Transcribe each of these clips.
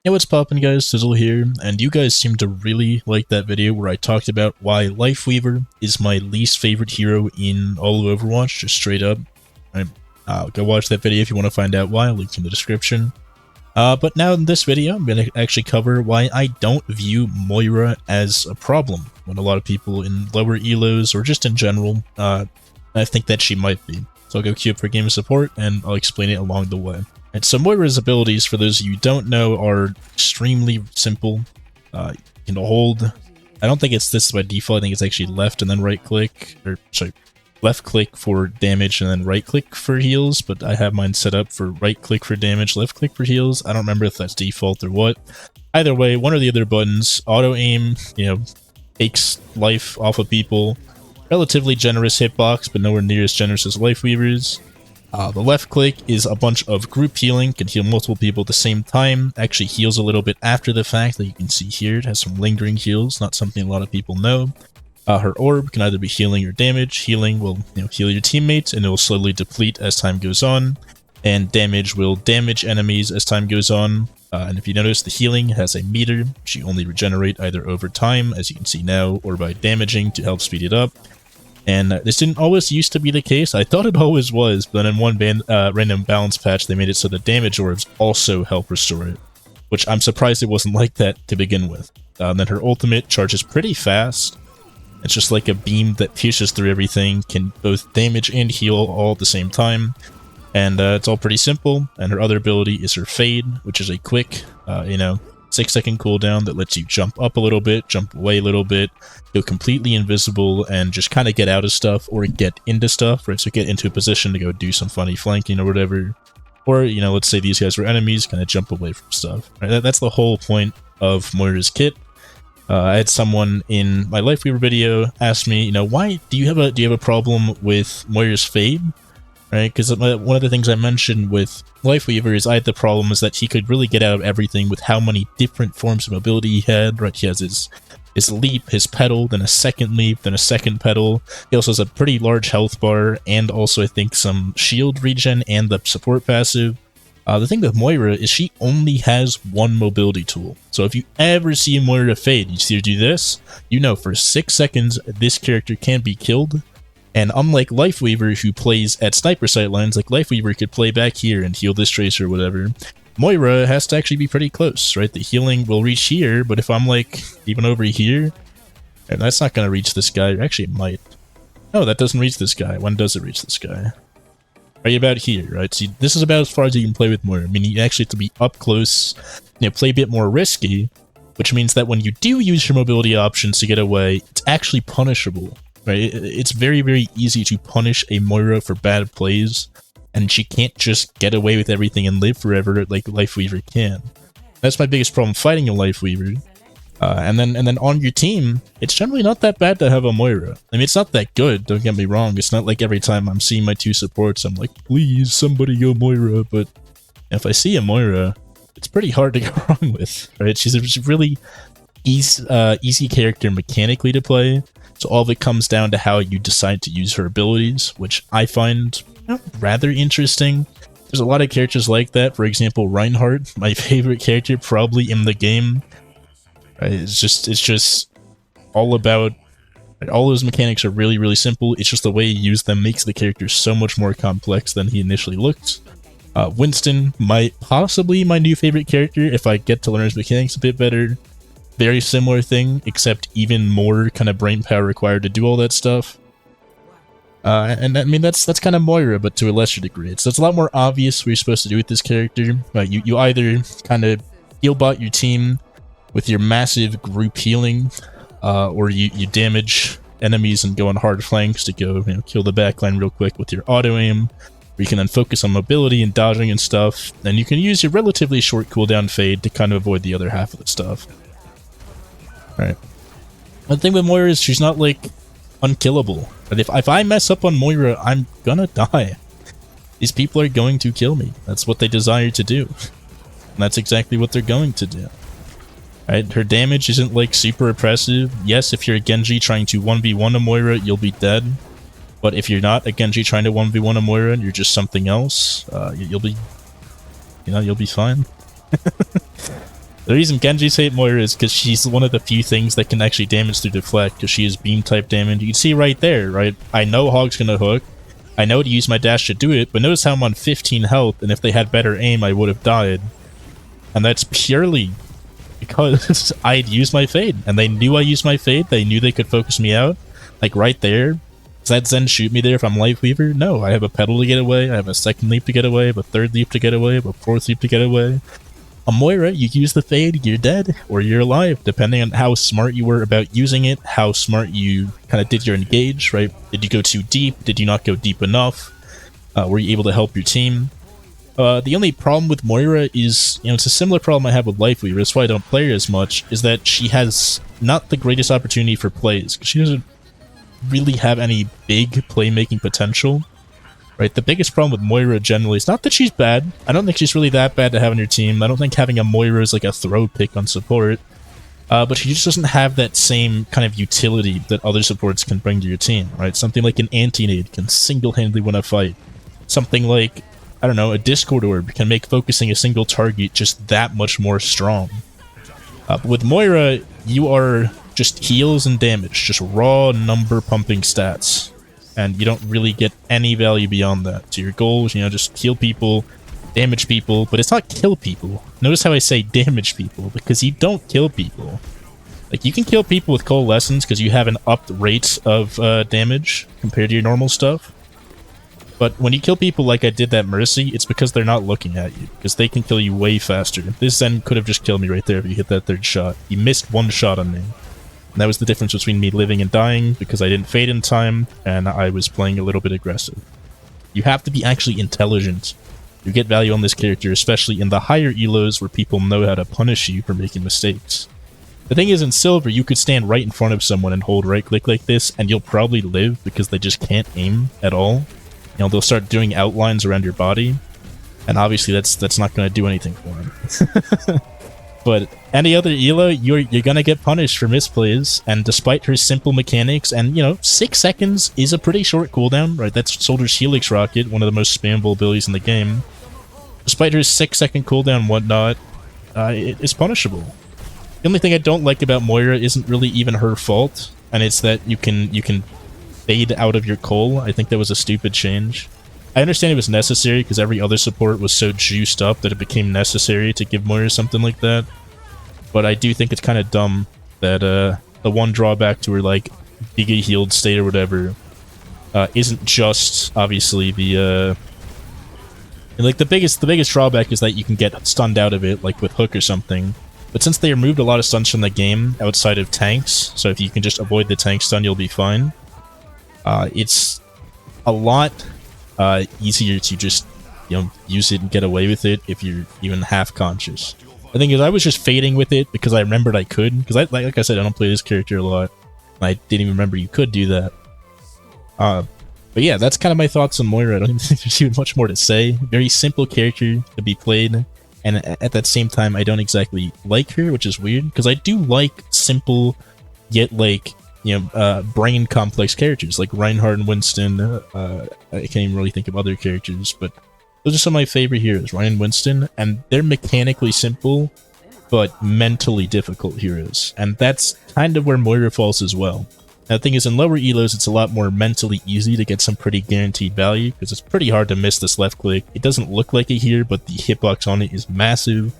Hey, what's poppin' guys, Sizzle here, and you guys seem to really like that video where I talked about why Lifeweaver is my least favorite hero in all of Overwatch, just straight up. Right? Go watch that video if you want to find out why, link in the description. But now in this video, I'm going to actually cover why I don't view Moira as a problem, when a lot of people in lower elos, or just in general, I think that she might be. So I'll go queue up for game support, and I'll explain it along the way. And so Moira's abilities, for those of you who don't know, are extremely simple. You can hold... I don't think it's this by default, I think it's actually left and then right click, or sorry, left click for damage and then right click for heals, but I have mine set up for right click for damage, left click for heals. I don't remember if that's default or what. Either way, one or the other buttons, auto aim, takes life off of people. Relatively generous hitbox, but nowhere near as generous as Lifeweaver's. The left click is a bunch of group healing, can heal multiple people at the same time, actually heals a little bit after the fact, that you can see here. It has some lingering heals, not something a lot of people know. Her orb can either be healing or damage. Healing will heal your teammates, and it will slowly deplete as time goes on, and damage will damage enemies as time goes on. And if you notice, the healing has a meter, which you only regenerate either over time, as you can see now, or by damaging to help speed it up. And this didn't always used to be the case. I thought it always was, but then in one random balance patch, they made it so the damage orbs also help restore it, which I'm surprised it wasn't like that to begin with. Then her ultimate charges pretty fast. It's just like a beam that pierces through everything, can both damage and heal all at the same time. And it's all pretty simple. And her other ability is her Fade, which is a quick, 6-second cooldown that lets you jump up a little bit, jump away a little bit, go completely invisible, and just kind of get out of stuff or get into stuff, right? So get into a position to go do some funny flanking or whatever. Or, let's say these guys were enemies, kind of jump away from stuff. Right? That's the whole point of Moira's kit. I had someone in my Lifeweaver video ask me, why do you have a problem with Moira's Fade? Right, because one of the things I mentioned with Lifeweaver is I had the problem is that he could really get out of everything with how many different forms of mobility he had, right? He has his leap, his pedal, then a second leap, then a second pedal. He also has a pretty large health bar, and also I think some shield regen and the support passive. The thing with Moira is she only has one mobility tool. So if you ever see Moira Fade, you see her do this, for 6 seconds this character can be killed. And unlike Lifeweaver, who plays at sniper sight lines, like Lifeweaver could play back here and heal this tracer or whatever, Moira has to actually be pretty close, right? The healing will reach here, but if I'm even over here, and that's not going to reach this guy. Actually, it might. No, that doesn't reach this guy. When does it reach this guy? Right about here, right? See, this is about as far as you can play with Moira. I mean, you actually have to be up close, play a bit more risky, which means that when you do use your mobility options to get away, it's actually punishable. Right, it's very, very easy to punish a Moira for bad plays, and she can't just get away with everything and live forever like Lifeweaver can. That's my biggest problem fighting a Lifeweaver. And then on your team, it's generally not that bad to have a Moira. I mean, it's not that good, don't get me wrong. It's not like every time I'm seeing my two supports, I'm like, please, somebody go Moira. But if I see a Moira, it's pretty hard to go wrong with, right? She's a really easy character mechanically to play. So all of it comes down to how you decide to use her abilities, which I find rather interesting. There's a lot of characters like that. For example, Reinhardt, my favorite character probably in the game. It's just all about... all those mechanics are really, really simple. It's just the way you use them makes the character so much more complex than he initially looked. Winston, possibly my new favorite character if I get to learn his mechanics a bit better. Very similar thing, except even more kind of brain power required to do all that stuff. And I mean, that's kind of Moira, but to a lesser degree. So it's a lot more obvious what you're supposed to do with this character. You either kind of heal bot your team with your massive group healing, or you damage enemies and go on hard flanks to go kill the backline real quick with your auto aim. Or you can then focus on mobility and dodging and stuff. And you can use your relatively short cooldown Fade to kind of avoid the other half of the stuff. Right. The thing with Moira is she's not unkillable. But if I mess up on Moira, I'm gonna die. These people are going to kill me. That's what they desire to do. And that's exactly what they're going to do. Right? Her damage isn't super oppressive. Yes, if you're a Genji trying to 1v1 a Moira, you'll be dead. But if you're not a Genji trying to 1v1 a Moira and you're just something else, you'll be fine. The reason Genji's hate Moira is because she's one of the few things that can actually damage through deflect, because she is beam type damage. You can see right there, right? I know Hog's gonna hook. I know to use my dash to do it, but notice how I'm on 15 health, and if they had better aim, I would have died. And that's purely because I'd used my fade, and they knew I used my fade. They knew they could focus me out. Like right there. Does that Zen shoot me there if I'm lifeweaver? No, I have a pedal to get away. I have a second leap to get away. I have a third leap to get away. I have a fourth leap to get away. A Moira, you use the fade, you're dead, or you're alive, depending on how smart you were about using it, how smart you kind of did your engage, right? Did you go too deep? Did you not go deep enough? Were you able to help your team? The only problem with Moira is, it's a similar problem I have with lifeweaver, that's why I don't play her as much, is that she has not the greatest opportunity for plays. She doesn't really have any big playmaking potential. Right, the biggest problem with Moira generally is not that she's bad. I don't think she's really that bad to have on your team. I don't think having a Moira is like a throw pick on support. But she just doesn't have that same kind of utility that other supports can bring to your team, right? Something like an anti-nade can single-handedly win a fight. Something like, I don't know, a Discord Orb can make focusing a single target just that much more strong. But with Moira, you are just heals and damage, just raw number pumping stats. And you don't really get any value beyond that. So your goals, just heal people, damage people, but it's not kill people. Notice how I say damage people, because you don't kill people. Like, you can kill people with coalescence because you have an upped rate of damage compared to your normal stuff. But when you kill people like I did that Mercy, it's because they're not looking at you, because they can kill you way faster. This Zen could have just killed me right there if you hit that third shot. He missed one shot on me. And that was the difference between me living and dying, because I didn't fade in time, and I was playing a little bit aggressive. You have to be actually intelligent to get value on this character, especially in the higher elos where people know how to punish you for making mistakes. The thing is, in Silver, you could stand right in front of someone and hold right click like this, and you'll probably live because they just can't aim at all. They'll start doing outlines around your body, and obviously that's not going to do anything for them. But any other elo, you're gonna get punished for misplays, and despite her simple mechanics, and 6 seconds is a pretty short cooldown, right? That's Soldier's Helix Rocket, one of the most spammable abilities in the game. Despite her 6-second cooldown and whatnot, it is punishable. The only thing I don't like about Moira isn't really even her fault, and it's that you can fade out of your coal. I think that was a stupid change. I understand it was necessary because every other support was so juiced up that it became necessary to give Moira something like that. But I do think it's kind of dumb that the one drawback to her like Giga healed state or whatever isn't just obviously the the biggest drawback is that you can get stunned out of it like with Hook or something. But since they removed a lot of stuns from the game outside of tanks, so if you can just avoid the tank stun, you'll be fine. It's a lot easier to just use it and get away with it if you're even half conscious. The thing is, I was just fading with it because I remembered I could, because like I said, I don't play this character a lot. I didn't even remember you could do that. But yeah, that's kind of my thoughts on Moira. I don't even think there's even much more to say. Very simple character to be played, and at that same time, I don't exactly like her, which is weird, because I do like simple, yet brain complex characters like Reinhardt and Winston. I can't even really think of other characters, but those are some of my favorite heroes, Ryan and Winston, and they're mechanically simple, but mentally difficult heroes, and that's kind of where Moira falls as well. Now, the thing is, in lower elos, it's a lot more mentally easy to get some pretty guaranteed value, because it's pretty hard to miss this left click. It doesn't look like it here, but the hitbox on it is massive.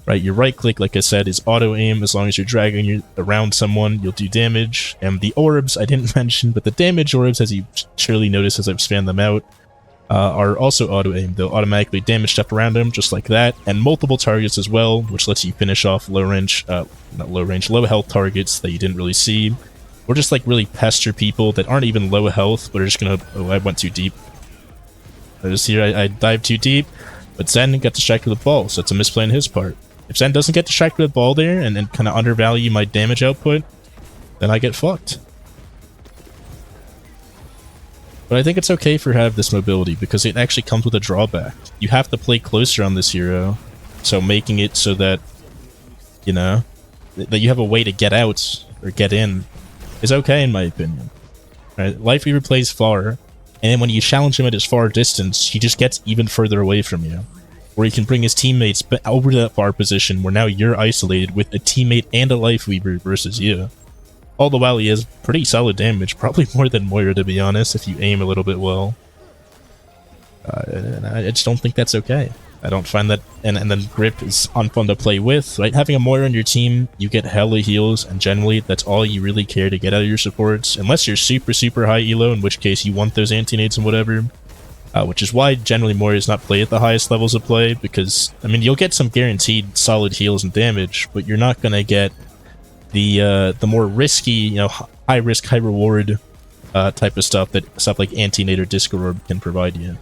Right, your right click, like I said, is auto aim. As long as you're dragging around someone, you'll do damage. And the orbs, I didn't mention, but the damage orbs, as you surely notice as I've spanned them out, are also auto aim. They'll automatically damage stuff around them, just like that, and multiple targets as well, which lets you finish off low health targets that you didn't really see, or just like really pester people that aren't even low health, but are just gonna. Oh, I went too deep. I dived too deep, but Zen got distracted with the ball, so it's a misplay on his part. If Zen doesn't get distracted with the ball there and then kind of undervalue my damage output, then I get fucked. But I think it's okay for her to have this mobility because it actually comes with a drawback. You have to play closer on this hero, so making it so that, that you have a way to get out or get in is okay in my opinion. Right? Lifeweaver plays far, and then when you challenge him at his far distance, he just gets even further away from you. where he can bring his teammates over to that far position where now you're isolated with a teammate and a lifeweaver versus you. All the while he has pretty solid damage, probably more than Moira to be honest, if you aim a little bit well. And I just don't think that's okay. I don't find that, and then Grip is unfun to play with, right? Having a Moira on your team, you get hella heals, and generally that's all you really care to get out of your supports, unless you're super high elo, in which case you want those anti-nades and whatever. Which is why generally Moira is not played at the highest levels of play, because, I mean, you'll get some guaranteed solid heals and damage, but you're not gonna get the more risky, you know, high risk, high reward type of stuff that stuff like anti-nade or Disco Orb can provide you.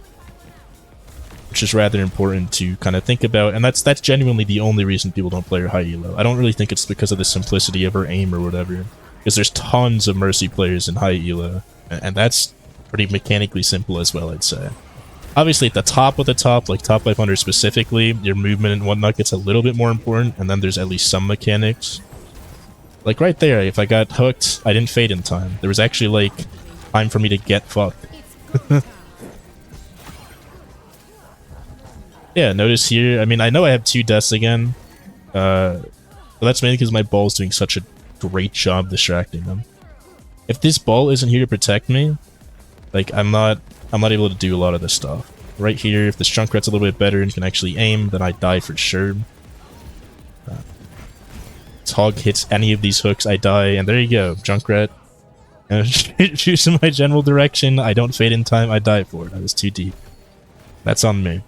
Which is rather important to kind of think about, and that's genuinely the only reason people don't play her high elo. I don't really think it's because of the simplicity of her aim or whatever, because there's tons of Mercy players in high elo, and that's pretty mechanically simple as well, I'd say. Obviously, at the top of the top, like top 500 specifically, your movement and whatnot gets a little bit more important, and then there's at least some mechanics. Like right there, if I got hooked, I didn't fade in time. There was actually, like, time for me to get fucked. Yeah, notice here, I mean, I know I have 2 deaths again, but that's mainly because my ball's doing such a great job distracting them. If this ball isn't here to protect me, like, I'm not able to do a lot of this stuff. Right here, if this Junkrat's a little bit better and can actually aim, then I die for sure. Hog hits any of these hooks, I die, and there you go, Junkrat. Shoots in my general direction, I don't fade in time, I die for it. I was too deep. That's on me.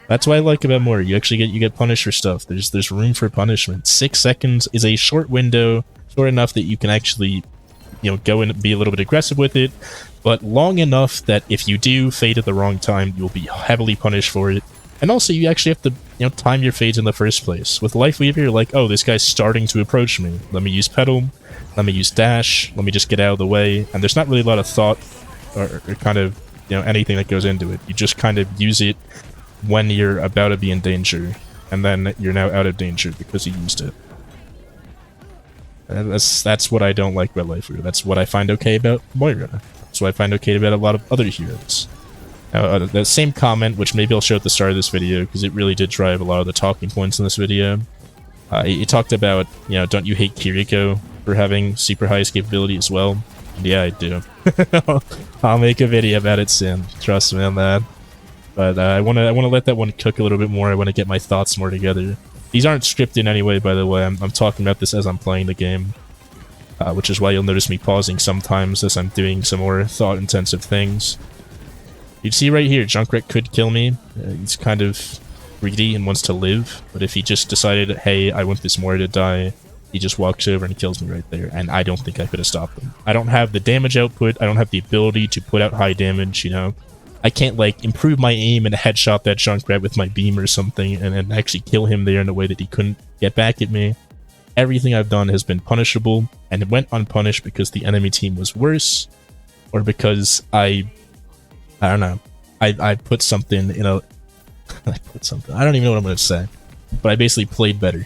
That's what I like about Moira. You actually get punished for stuff. There's room for punishment. 6 seconds is a short window, short enough that you can actually, you know, go and be a little bit aggressive with it, but long enough that if you do fade at the wrong time, you'll be heavily punished for it. And also, you actually have to, you know, time your fades in the first place. With Lifeweaver, you're like, oh, this guy's starting to approach me. Let me use Pedal. Let me use Dash. Let me just get out of the way. And there's not really a lot of thought or kind of, you know, anything that goes into it. You just kind of use it when you're about to be in danger, and then you're now out of danger because you used it. And that's what I don't like about Lifeweaver. That's what I find okay about Moira. That's what I find okay about a lot of other heroes. Now, the same comment, which maybe I'll show at the start of this video, because it really did drive a lot of the talking points in this video. It talked about, you know, don't you hate Kiriko for having super high escapability as well? And yeah, I do. I'll make a video about it soon. Trust me on that. But I want to let that one cook a little bit more. I want to get my thoughts more together. These aren't scripted in any way, by the way. I'm talking about this as I'm playing the game, which is why you'll notice me pausing sometimes as I'm doing some more thought-intensive things. You'd see right here, Junkrat could kill me. He's kind of greedy and wants to live, but if he just decided, hey, I want this Moira to die, he just walks over and kills me right there, and I don't think I could have stopped him. I don't have the damage output. I don't have the ability to put out high damage, you know. I can't, like, improve my aim and headshot that Junkrat with my beam or something and actually kill him there in a way that he couldn't get back at me. Everything I've done has been punishable, and it went unpunished because the enemy team was worse, or because I don't know. I put something in a... I don't even know what I'm going to say, but I basically played better.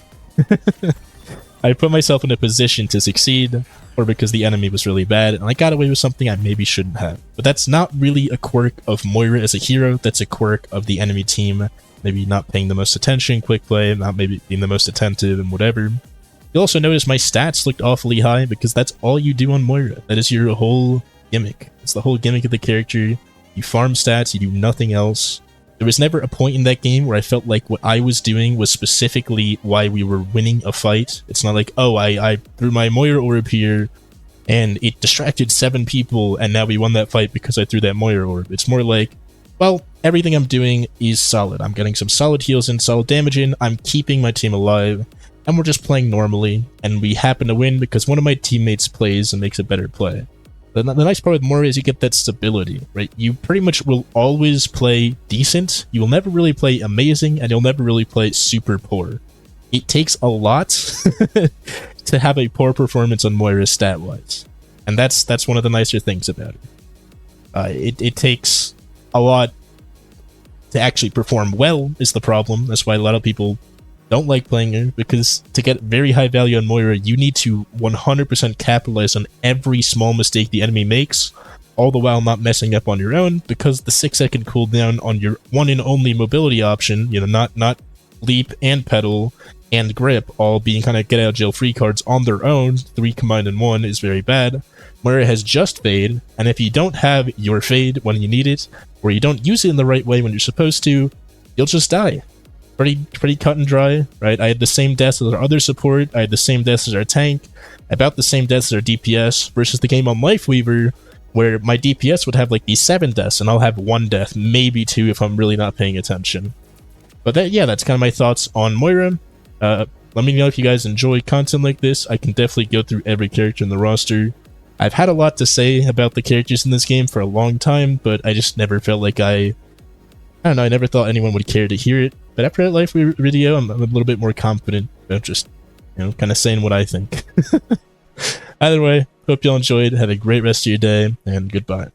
I put myself in a position to succeed, or because the enemy was really bad, and I got away with something I maybe shouldn't have. But that's not really a quirk of Moira as a hero, that's a quirk of the enemy team. Maybe not paying the most attention, quick play, not maybe being the most attentive, and whatever. You'll also notice my stats looked awfully high, because that's all you do on Moira. That is your whole gimmick. It's the whole gimmick of the character. You farm stats, you do nothing else. There was never a point in that game where I felt like what I was doing was specifically why we were winning a fight. It's not like, oh, I threw my Moira Orb here, and it distracted 7 people, and now we won that fight because I threw that Moira Orb. It's more like, well, everything I'm doing is solid. I'm getting some solid heals in, solid damage in, I'm keeping my team alive, and we're just playing normally, and we happen to win because one of my teammates plays and makes a better play. The nice part with Moira is you get that stability, right? You pretty much will always play decent, you will never really play amazing, and you'll never really play super poor. It takes a lot to have a poor performance on Moira stat-wise. And that's one of the nicer things about it. It takes a lot to actually perform well is the problem. That's why a lot of people don't like playing her, because to get very high value on Moira, you need to 100% capitalize on every small mistake the enemy makes, all the while not messing up on your own, because the 6-second cooldown on your one and only mobility option, you know, not leap and pedal and grip all being kind of get out of jail free cards on their own, 3 combined in 1, is very bad. Moira has just fade, and if you don't have your fade when you need it, or you don't use it in the right way when you're supposed to, you'll just die. Pretty cut and dry, right? I had the same deaths as our other support, I had the same deaths as our tank, about the same deaths as our DPS, versus the game on Lifeweaver, where my DPS would have like these 7 deaths, and I'll have 1 death, maybe 2 if I'm really not paying attention. But that's kind of my thoughts on Moira. Let me know if you guys enjoy content like this. I can definitely go through every character in the roster. I've had a lot to say about the characters in this game for a long time, but I just never felt like I don't know, I never thought anyone would care to hear it. But after that Lifeweaver video, I'm a little bit more confident about just, you know, kind of saying what I think. Either way, hope y'all enjoyed. Have a great rest of your day, and goodbye.